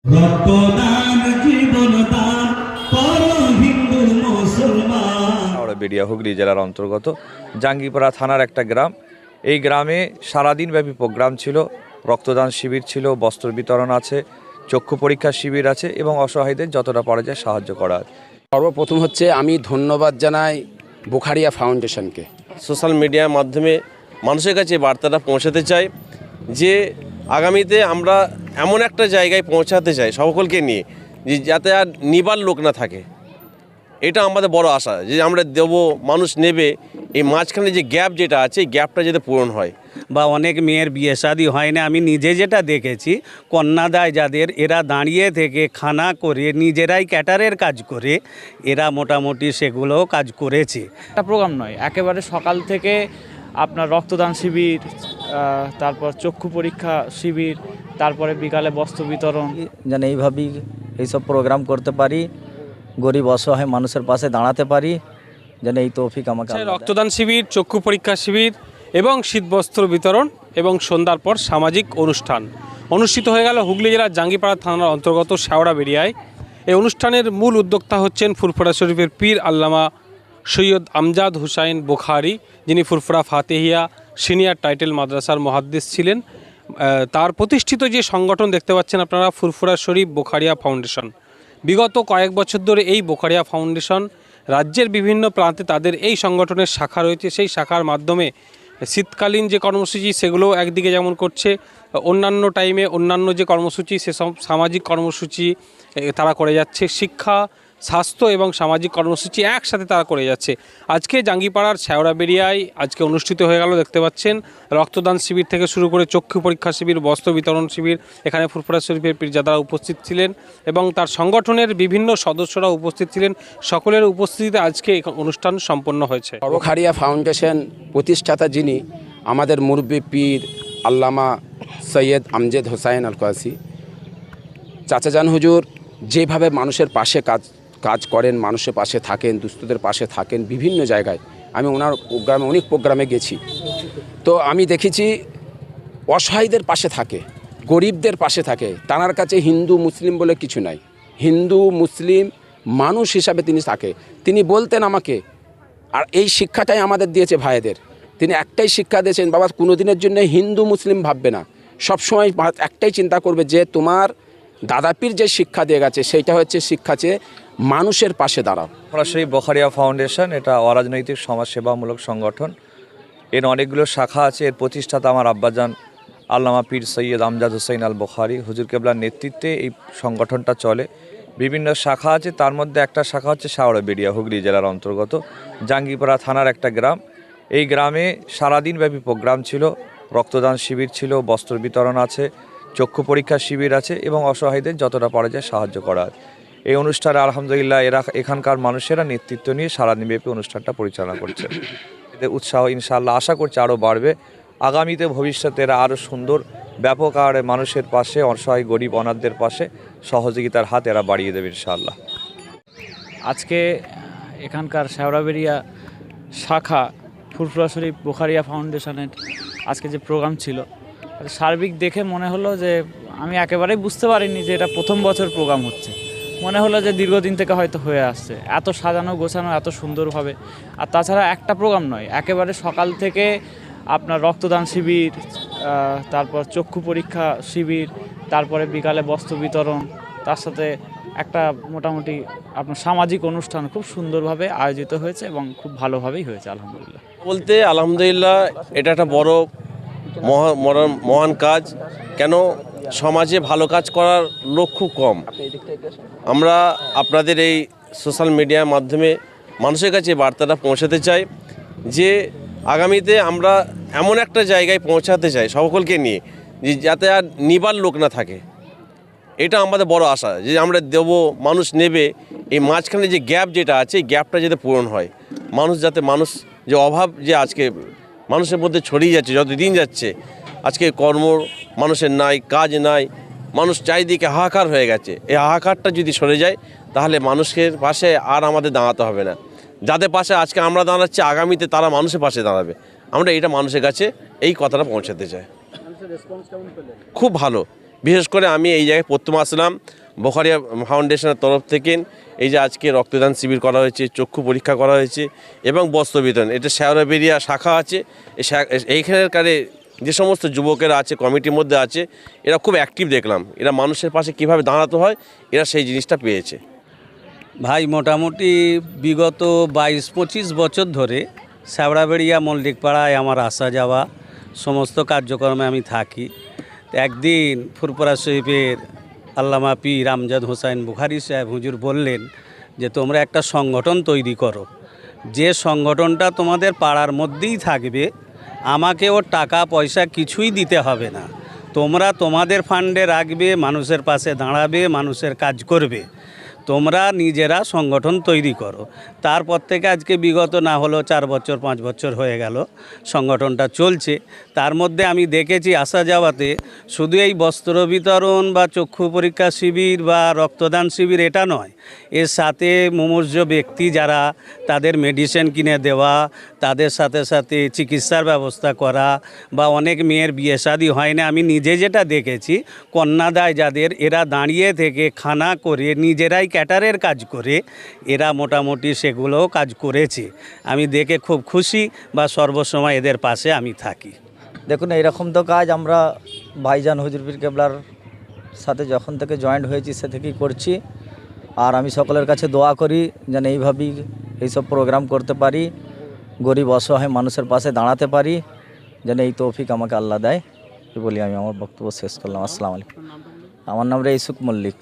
রক্তদান জীবনদান করো হিন্দু মুসলমান। হাওড়া হুগলি জেলার অন্তর্গত জাঙ্গিপাড়া থানার একটা গ্রাম। এই গ্রামে সারাদিন ব্যাপী প্রোগ্রাম ছিল, রক্তদান শিবির ছিল, বস্ত্র বিতরণ আছে, চক্ষু পরীক্ষা শিবির আছে এবং অসহায়দের যতটা পারা যায় সাহায্য করা। সর্বপ্রথম হচ্ছে আমি ধন্যবাদ জানাই বোখারিয়া ফাউন্ডেশনকে। সোশ্যাল মিডিয়ার মাধ্যমে মানুষের কাছে বার্তাটা পৌঁছাতে চাই যে আগামীতে আমরা এমন একটা জায়গায় পৌঁছাতে চাই সকলকে নিয়ে যে যাতে আর নিবার লোক না থাকে। এটা আমাদের বড় আশা যে আমরা দেবো, মানুষ নেবে, এই মাঝখানে যে গ্যাপ যেটা আছে এই গ্যাপটা যাতে পূরণ হয়। বা অনেক মেয়ের বিয়ে শাদী হয় না, আমি নিজে যেটা দেখেছি, কন্যাদায় যাদের, এরা দাঁড়িয়ে থেকে খানা করে নিজেরাই ক্যাটারের কাজ করে এরা মোটামুটি সেগুলোও কাজ করেছে। একটা প্রোগ্রাম নয়, একেবারে সকাল থেকে আপনার রক্তদান শিবির, তারপর চক্ষু পরীক্ষা শিবির, তারপরে বিকালে বস্ত্র বিতরণ। যেন এইভাবেই এইসব প্রোগ্রাম করতে পারি, গরিব অসহায় মানুষের পাশে দাঁড়াতে পারি, যেন এই তৌফিক আমাকে। রক্তদান শিবির, চক্ষু পরীক্ষা শিবির এবং শীতবস্ত্র বিতরণ এবং সন্ধ্যার পর সামাজিক অনুষ্ঠান অনুষ্ঠিত হয়ে গেল হুগলি জেলার জাঙ্গিপাড়া থানার অন্তর্গত শেওড়া বেরিয়ায়। এই অনুষ্ঠানের মূল উদ্যোক্তা হচ্ছেন ফুরফুরা শরীফের পীর আল্লামা সৈয়দ আমজাদ হুসাইন বুখারী, যিনি ফুরফুরা ফাতেহিয়া সিনিয়র টাইটেল মাদ্রাসার মুহাদ্দিস ছিলেন। তার প্রতিষ্ঠিত যে সংগঠন দেখতে পাচ্ছেন আপনারা, ফুরফুরা শরীফ বোখারিয়া ফাউন্ডেশন। বিগত কয়েক বছর ধরে এই বোখারিয়া ফাউন্ডেশন রাজ্যের বিভিন্ন প্রান্তে তাদের এই সংগঠনের শাখা রয়েছে। সেই শাখার মাধ্যমে শীতকালীন যে কর্মসূচি সেগুলো একদিকে যেমন করছে, অন্যান্য টাইমে অন্যান্য যে কর্মসূচি সেসব সামাজিক কর্মসূচি তারা করে যাচ্ছে। শিক্ষা, স্বাস্থ্য এবং সামাজিক কর্মসূচি একসাথে তারা করে যাচ্ছে। আজকে জাঙ্গিপাড়ার শেওড়া বেরিয়ায় আজকে অনুষ্ঠিত হয়ে গেল, দেখতে পাচ্ছেন, রক্তদান শিবির থেকে শুরু করে চক্ষু পরীক্ষা শিবির, বস্ত্র বিতরণ শিবির। এখানে ফুরফুরা শরীফের পীরজাদারা উপস্থিত ছিলেন এবং তার সংগঠনের বিভিন্ন সদস্যরা উপস্থিত ছিলেন। সকলের উপস্থিতিতে আজকে অনুষ্ঠান সম্পন্ন হয়েছে। বোখারিয়া ফাউন্ডেশন প্রতিষ্ঠাতা যিনি আমাদের মুরব্বি পীর আল্লামা সৈয়দ আমজাদ হুসাইন আল কাসি চাচাজান হুজুর যেভাবে মানুষের পাশে কাজ করেন, মানুষের পাশে থাকেন, দুস্থদের পাশে থাকেন বিভিন্ন জায়গায়। আমি ওনার প্রোগ্রামে অনেক প্রোগ্রামে গেছি, তো আমি দেখেছি অসহায়দের পাশে থাকে, গরিবদের পাশে থাকে। তাঁর কাছে হিন্দু মুসলিম বলে কিছু নাই, হিন্দু মুসলিম মানুষ হিসাবে তিনি থাকে। তিনি বলতেন আমাকে, আর এই শিক্ষাটাই আমাদের দিয়েছে ভাইদের। তিনি একটাই শিক্ষা দিয়েছেন, বাবা কোনো দিনের জন্য হিন্দু মুসলিম ভাববে না, সবসময় একটাই চিন্তা করবে যে তোমার দাদাপীর যে শিক্ষা দিয়ে গেছে সেইটা হচ্ছে শিক্ষা চেয়ে মানুষের পাশে দাঁড়াও। সরাসরি বোখারিয়া ফাউন্ডেশন এটা অরাজনৈতিক সমাজসেবামূলক সংগঠন। এর অনেকগুলো শাখা আছে। এর প্রতিষ্ঠাতা আমার আব্বাজান আল্লামা পীর সৈয়দ আমজাদ হুসাইন আল বুখারী হুজুর কেবলার নেতৃত্বে এই সংগঠনটা চলে। বিভিন্ন শাখা আছে, তার মধ্যে একটা শাখা হচ্ছে শেওড়া বেরিয়া, হুগলি জেলার অন্তর্গত জাঙ্গিপাড়া থানার একটা গ্রাম। এই গ্রামে সারাদিন ব্যাপী প্রোগ্রাম ছিল, রক্তদান শিবির ছিল, বস্ত্র বিতরণ আছে, চক্ষু পরীক্ষা শিবির আছে এবং অসহায়দের যতটা পারা যায় সাহায্য করা। এই অনুষ্ঠানে আলহামদুলিল্লাহ এখানকার মানুষেরা নেতৃত্ব নিয়ে সারাদিনব্যাপী অনুষ্ঠানটা পরিচালনা করছে। এদের উৎসাহ ইনশাআল্লাহ আশা করছে আরও বাড়বে। আগামীতে ভবিষ্যতে এরা আরও সুন্দর ব্যাপক আকারে মানুষের পাশে, অসহায় গরিব অনাথদের পাশে সহযোগিতার হাত এরা বাড়িয়ে দেবে ইনশাআল্লাহ। আজকে এখানকার শেওড়া বেরিয়া শাখা ফুরফুরা শরীফ বোখারিয়া ফাউন্ডেশনের আজকে যে প্রোগ্রাম ছিল, সার্বিক দেখে মনে হলো যে আমি একেবারেই বুঝতে পারিনি যে এটা প্রথম বছর প্রোগ্রাম হচ্ছে। মনে হলো যে দীর্ঘদিন থেকে হয়তো হয়ে আসছে, এত সাজানো গোছানো, এত সুন্দরভাবে। আর তাছাড়া একটা প্রোগ্রাম নয়, একেবারে সকাল থেকে আপনার রক্তদান শিবির, তারপর চক্ষু পরীক্ষা শিবির, তারপরে বিকালে বস্ত্র বিতরণ, তার সাথে একটা মোটামুটি আপনার সামাজিক অনুষ্ঠান খুব সুন্দরভাবে আয়োজিত হয়েছে এবং খুব ভালোভাবেই হয়েছে আলহামদুলিল্লাহ। বলতে আলহামদুলিল্লাহ এটা একটা বড় মহান কাজ। কেন সমাজে ভালো কাজ করার লোক খুব কম। আমরা আপনাদের এই সোশ্যাল মিডিয়ার মাধ্যমে মানুষের কাছে বার্তাটা পৌঁছাতে চাই যে আগামীতে আমরা এমন একটা জায়গায় পৌঁছাতে চাই সকলকে নিয়ে যে যাতে আর নিবার লোক না থাকে। এটা আমাদের বড় আশা যে আমরা দেবো, মানুষ নেবে, এই মাঝখানে যে গ্যাপ যেটা আছে এই গ্যাপটা যাতে পূরণ হয়। মানুষ যে অভাব যে আজকে মানুষের মধ্যে ছড়িয়ে যাচ্ছে, যত দিন যাচ্ছে আজকে কর্ম মানুষের নাই, কাজ নাই, মানুষ চারিদিকে হাহাকার হয়ে গেছে। এই হাহাকারটা যদি সরে যায় তাহলে মানুষের পাশে আর আমাদের দাঁড়াতে হবে না। যাদের পাশে আজকে আমরা দাঁড়াচ্ছি, আগামীতে তারা মানুষের পাশে দাঁড়াবে। আমরা এটা মানুষের কাছে এই কথাটা পৌঁছাতে চাই। খুব ভালো। বিশেষ করে আমি এই জায়গায় প্রথম আসলাম বোখারিয়া ফাউন্ডেশনের তরফ থেকে। এই যে আজকে রক্তদান শিবির করা হয়েছে, চক্ষু পরীক্ষা করা হয়েছে এবং বস্ত্র বিতরণ, এটা শেওড়াবেড়িয়া শাখা আছে। এইখানকার যে সমস্ত যুবকেরা আছে, কমিটির মধ্যে আছে, এরা খুব অ্যাক্টিভ দেখলাম। এরা মানুষের পাশে কিভাবে দাঁড়াতে হয় এরা সেই জিনিসটা পেয়েছে। ভাই মোটামুটি বিগত 22-25 বছর ধরে শেওড়াবেড়িয়া মল্লিকপাড়ায় আমার আসা যাওয়া, সমস্ত কার্যক্রমে আমি থাকি। তো একদিন ফুরপুরা শরীফের আল্লামা পীর আমজাদ হোসাইন বুখারী সাহেব হুজুর বললেন যে তোমরা একটা সংগঠন তৈরি করো, যে সংগঠনটা তোমাদের পাড়ার মধ্যেই থাকবে, আমাকে ওর টাকা পয়সা কিছুই দিতে হবে না, তোমরা তোমাদের ফান্ডে রাখবে, মানুষের পাশে দাঁড়াবে, মানুষের কাজ করবে, তোমরা নিজেরা সংগঠন তৈরি করো। তারপর থেকে আজকে বিগত না হলেও 4 বছর 5 বছর হয়ে গেল সংগঠনটা চলছে। তার মধ্যে আমি দেখেছি আসা যাওয়াতে শুধু এই বস্ত্র বিতরণ বা চক্ষু পরীক্ষা শিবির বা রক্তদান শিবির এটা নয়, এর সাথে মুমূর্ষ ব্যক্তি যারা, তাদের মেডিসিন কিনে দেওয়া, তাদের সাথে সাথে চিকিৎসার ব্যবস্থা করা, বা অনেক মেয়ের বিয়ে শাদী হয় না, আমি নিজে যেটা দেখেছি কন্যাদায় যাদের, এরা দাঁড়িয়ে থেকে খানা করে নিজেরাই ক্যাটারের কাজ করে এরা মোটামুটি সেগুলোও কাজ করেছে। আমি দেখে খুব খুশি, বা সর্বসময় এদের পাশে আমি থাকি। দেখুন এইরকম তো কাজ আমরা ভাইজান হুজুর পীর কেবলার সাথে যখন থেকে জয়েন্ট হয়েছি সে থেকেই করছি। আর আমি সকলের কাছে দোয়া করি যেন এইভাবেই এইসব প্রোগ্রাম করতে পারি, গরিব অসহায় মানুষের পাশে দাঁড়াতে পারি, যেন এই তৌফিক আমাকে আল্লাহ দেয়। বলি আমি আমার বক্তব্য শেষ করলাম। আসসালামু আলাইকুম। আমার নাম ইউসুফ মল্লিক।